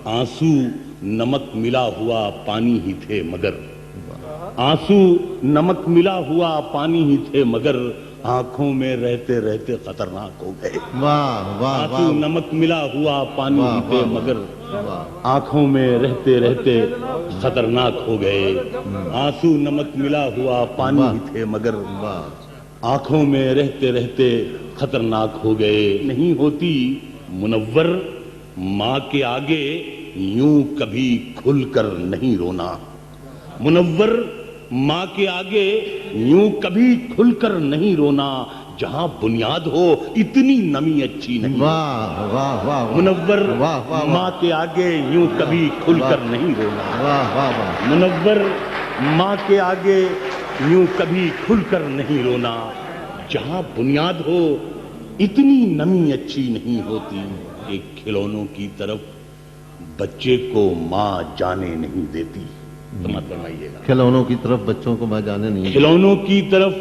آنسو نمک ملا ہوا پانی ہی تھے مگر آنسو نمک ملا ہوا پانی ہی تھے مگر آنکھوں میں رہتے رہتے خطرناک ہو گئے. آنسو نمک ملا ہوا پانی ہی تھے مگر آنکھوں میں رہتے رہتے خطرناک ہو گئے. آنسو نمک ملا ہوا پانی ہی تھے مگر آنکھوں میں رہتے رہتے خطرناک ہو گئے. نہیں ہوتی منور ماں کے آگے یوں کبھی کھل کر نہیں رونا. منور ماں کے آگے یوں کبھی کھل کر نہیں رونا. جہاں بنیاد ہو اتنی نمی اچھی نہیں. منور ماں کے آگے یوں کبھی کھل کر نہیں رونا. منور ماں کے آگے یوں کبھی کھل کر نہیں رونا. جہاں بنیاد ہو اتنی نمی اچھی نہیں ہوتی. ایک کھلونوں کی طرف بچے کو ماں جانے نہیں دیتی. فرمائیے گا کھلونوں کی طرف بچوں کو ماں جانے نہیں. کھلونوں کی طرف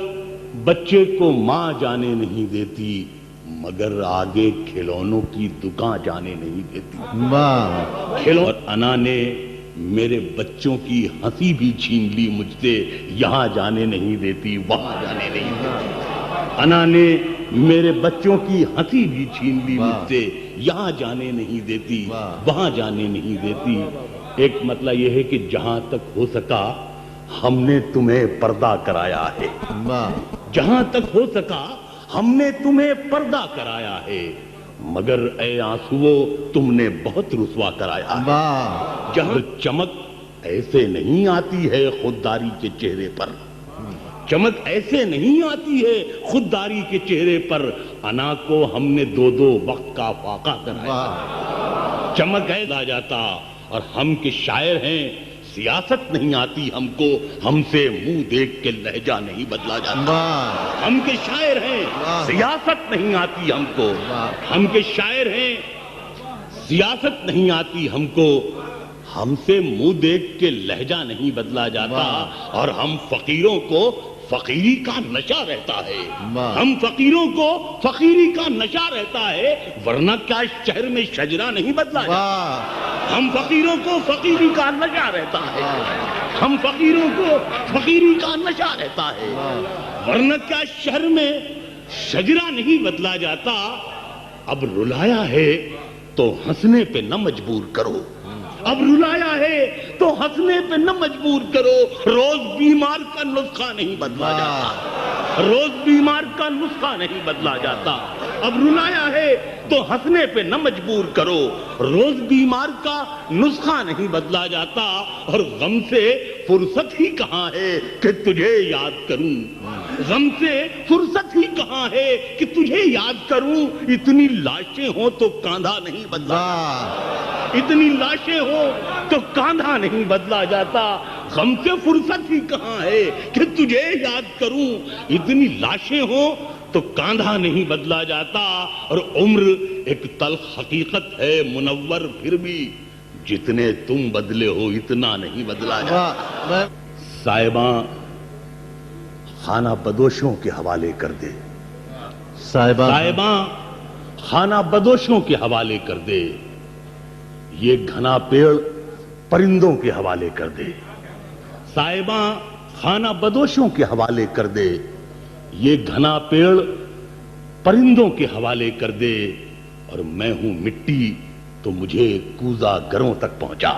بچے کو ماں جانے نہیں دیتی مگر آگے کھلونوں کی دکان جانے نہیں دیتی. اور انا نے میرے بچوں کی ہنسی بھی چھین لی مجھ سے. یہاں جانے نہیں دیتی وہاں جانے نہیں دیتی. انا نے میرے بچوں کی ہنسی بھی چھین لی مجھ سے. یہاں جانے نہیں دیتی وہاں جانے نہیں دیتی. ایک مطلب یہ ہے کہ جہاں تک ہو سکا ہم نے تمہیں پردہ کرایا ہے. جہاں تک ہو سکا ہم نے تمہیں پردہ کرایا ہے مگر اے آنسو تم نے بہت رسوا کرایا ہے. جہاں چمک ایسے نہیں آتی ہے خودداری کے چہرے پر. چمک ایسے نہیں آتی ہے خودداری کے چہرے پر. انا کو ہم نے دو دو وقت کا فاقہ کرایا. چمک ایسا آ جاتا اور ہم کے شاعر ہیں سیاست نہیں آتی ہم کو. ہم سے منہ دیکھ کے لہجہ نہیں بدلا جاتا. ہم کے شاعر ہیں سیاست نہیں آتی ہم کو. ہم کے شاعر ہیں سیاست نہیں آتی ہم کو. ہم سے منہ دیکھ کے لہجہ نہیں بدلا جاتا. اور ہم فقیروں کو فقیری کا نشہ رہتا ہے. ہم فقیروں کو فقیری کا نشہ رہتا ہے ورنہ کیا شہر میں شجرا نہیں بدلا جاتا. ہم فقیروں کو فقیری کا نشہ رہتا ہے. ہم فقیروں کو فقیری کا نشہ رہتا ہے ورنہ کیا شہر میں شجرا نہیں بدلا جاتا. اب رلایا ہے تو ہنسنے پہ نہ مجبور کرو. اب رلایا ہے تو ہنسنے پہ نہ مجبور کرو. روز بیمار کا نسخہ نہیں بدلا جاتا. روز بیمار کا نسخہ نہیں بدلا جاتا. اب رلایا ہے تو ہنسنے پہ نہ مجبور کرو. روز بیمار کا نسخہ نہیں بدلا جاتا. اور غم سے فرصت ہی کہاں ہے کہ تجھے یاد کروں. غم سے فرصت ہی کہاں ہے کہ تجھے یاد کروں. اتنی لاشیں ہوں تو کاندھا نہیں بدلا. اتنی لاشیں ہوں تو کاندھا نہیں بدلا جاتا. غم سے فرصت ہی کہاں ہے کہ تجھے یاد کروں. اتنی لاشیں ہوں تو کاندھا نہیں بدلا جاتا. اور عمر ایک تلخ حقیقت ہے منور پھر بھی جتنے تم بدلے ہو اتنا نہیں بدلا جاتا. صاحباں خانہ بدوشوں کے حوالے کر دے. صاحباں خانہ بدوشوں کے حوالے کر دے. یہ گھنا پیڑ پرندوں کے حوالے کر دے. صاحباں خانہ بدوشوں کے حوالے کر دے. یہ گھنا پیڑ پرندوں کے حوالے کر دے. اور میں ہوں مٹی تو مجھے کوزہ گروں تک پہنچا.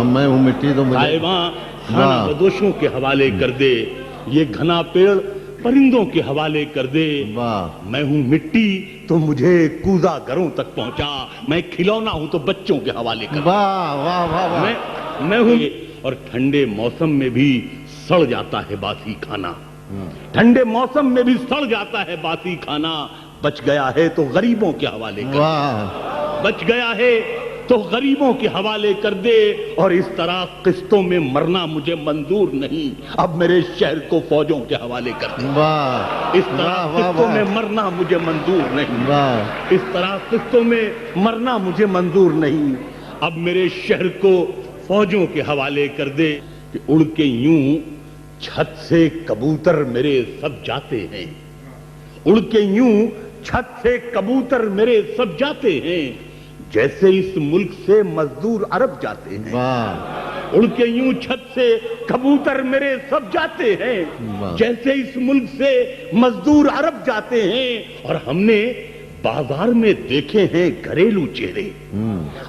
میں ہوں مٹی تو مجھے. صاحباں خانہ بدوشوں کے حوالے کر دے. یہ گھنا پیڑ پرندوں کے حوالے کر دے. میں ہوں مٹی تو مجھے کوزہ گروں تک پہنچا. میں کھلونا ہوں تو بچوں کے حوالے کر دے. میں ہوں. اور ٹھنڈے موسم میں بھی سڑ جاتا ہے باسی کھانا. ٹھنڈے موسم میں بھی سڑ جاتا ہے باسی کھانا. بچ گیا ہے تو غریبوں کے حوالے کر دے. بچ گیا ہے تو غریبوں کے حوالے کر دے. اور اس طرح قسطوں میں مرنا مجھے منظور نہیں. اب میرے شہر کو فوجوں کے حوالے کر دے. اس طرح قسطوں میں مرنا مجھے منظور نہیں. اس طرح قسطوں میں مرنا مجھے منظور نہیں. اب میرے شہر کو فوجوں کے حوالے کر دے. کہ اڑ کے یوں چھت سے کبوتر میرے سب جاتے ہیں. اڑ کے یوں چھت سے کبوتر میرے سب جاتے ہیں. جیسے اس ملک سے مزدور عرب جاتے ہیں، واہ اڑ کے یوں چھت سے کبوتر میرے سب جاتے ہیں، جیسے اس ملک سے مزدور عرب جاتے ہیں، اور ہم نے بازار میں دیکھے ہیں گھریلو چہرے،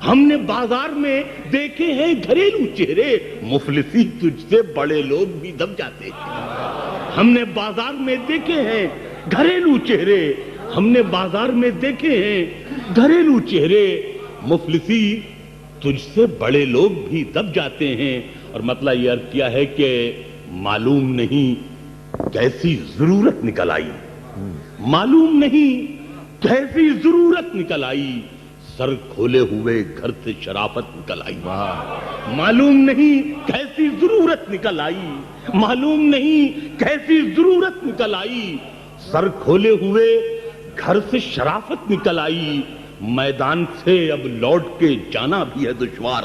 ہم نے بازار میں دیکھے ہیں گھریلو چہرے، مفلسی تجھ سے بڑے لوگ بھی دب جاتے ہیں۔ ہم نے بازار میں دیکھے ہیں گھریلو چہرے، ہم نے بازار میں دیکھے ہیں گھریلو چہرے، مفلسی تجھ سے بڑے لوگ بھی دب جاتے ہیں۔ اور مطلب یہ عرض کیا ہے کہ معلوم نہیں کیسی ضرورت نکل آئی، معلوم نہیں کیسی ضرورت نکل آئی، سر کھولے ہوئے گھر سے شرافت نکل آئی، معلوم نہیں کیسی ضرورت نکل آئی، معلوم نہیں کیسی ضرورت نکل آئی، سر کھولے ہوئے گھر سے شرافت نکل آئی، میدان سے اب لوٹ کے جانا بھی ہے دشوار،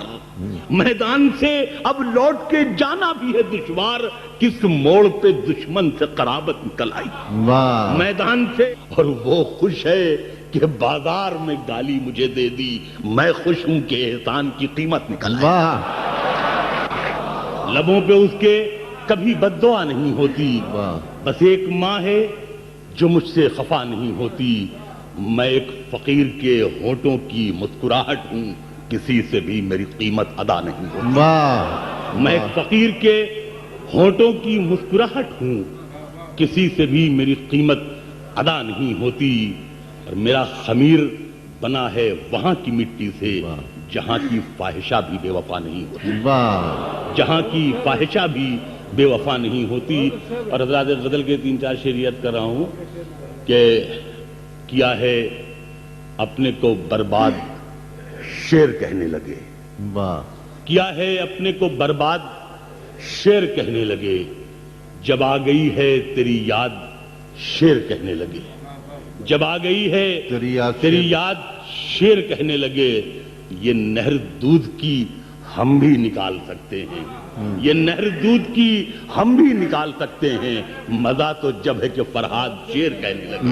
میدان سے اب لوٹ کے جانا بھی ہے دشوار، کس موڑ پہ دشمن سے قرابت نکل آئی، میدان سے، اور وہ خوش ہے کہ بازار میں گالی مجھے دے دی، میں خوش ہوں کہ احسان کی قیمت نکل آئی، لبوں پہ اس کے کبھی بد دعا نہیں ہوتی، بس ایک ماں ہے جو مجھ سے خفا نہیں ہوتی، میں ایک فقیر کے ہونٹوں کی مسکراہٹ ہوں، کسی سے بھی میری قیمت ادا نہیں ہوتی، میں ایک فقیر کے ہونٹوں کی مسکراہٹ ہوں، کسی سے بھی میری قیمت ادا نہیں ہوتی، اور میرا خمیر بنا ہے وہاں کی مٹی سے جہاں کی فاحشہ بھی بے وفا نہیں ہوتی، جہاں کی فاحشہ بھی بے وفا نہیں ہوتی۔ اور حضرات غزل کے 3-4 شعریت کر رہا ہوں کہ کیا ہے اپنے کو برباد شیر کہنے لگے، کیا ہے اپنے کو برباد شیر کہنے لگے، جب آ گئی ہے تیری یاد شیر کہنے لگے، جب آ گئی ہے تیری یاد شیر کہنے لگے، یہ نہر دودھ کی ہم بھی نکال سکتے ہیں، یہ نہر دودھ کی ہم بھی نکال سکتے ہیں، مزہ تو جب ہے کہ فرہاد شیر کہنے لگے،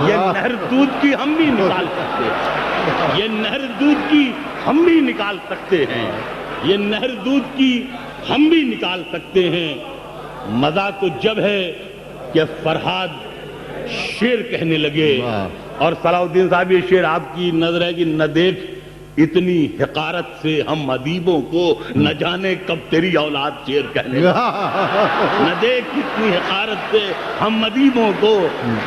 یہ نہر دودھ کی ہم بھی نکال سکتے ہیں، یہ نہر دودھ کی ہم بھی نکال سکتے ہیں، یہ نہر دودھ کی ہم بھی نکال سکتے ہیں، مزہ تو جب ہے کہ فرہاد شیر کہنے لگے۔ اور صلاح الدین صاحب یہ شعر آپ کی نظر ہے کہ نہ دیکھ اتنی حقارت سے ہم ادیبوں کو، نہ جانے کب تیری اولاد شیر کہنے لگے، نہ دیکھ اتنی حقارت سے ہم ادیبوں کو،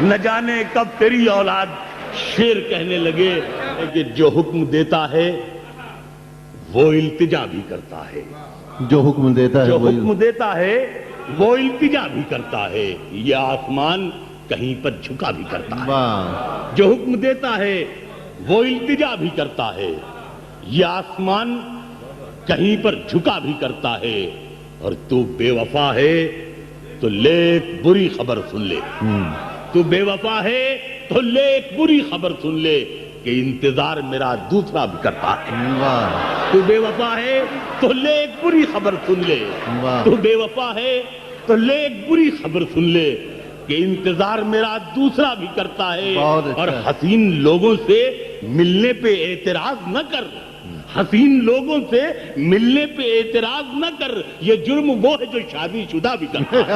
نہ جانے کب تیری اولاد شیر کہنے لگے، کہ جو حکم دیتا ہے وہ التجا بھی کرتا ہے، جو حکم دیتا ہے جو حکم دیتا ہے وہ التجا بھی کرتا ہے، یہ آسمان کہیں پر جھکا بھی کرتا ہے، جو حکم دیتا ہے وہ التجا بھی کرتا ہے، یہ آسمان کہیں پر جھکا بھی کرتا ہے، اور تو بے وفا ہے تو لے ایک بری خبر سن لے، تو بے وفا ہے تو لے ایک بری خبر سن لے کہ انتظار میرا دوسرا بھی کرتا ہے، تو بے وفا ہے تو لے ایک بری خبر سن لے، تو بے وفا ہے تو لے ایک بری خبر سن لے کہ انتظار میرا دوسرا بھی کرتا ہے، اور حسین لوگوں سے ملنے پہ اعتراض نہ کر، حسین لوگوں سے ملنے پہ اعتراض نہ کر، یہ جرم وہ ہے جو شادی شدہ بھی کرتا ہے۔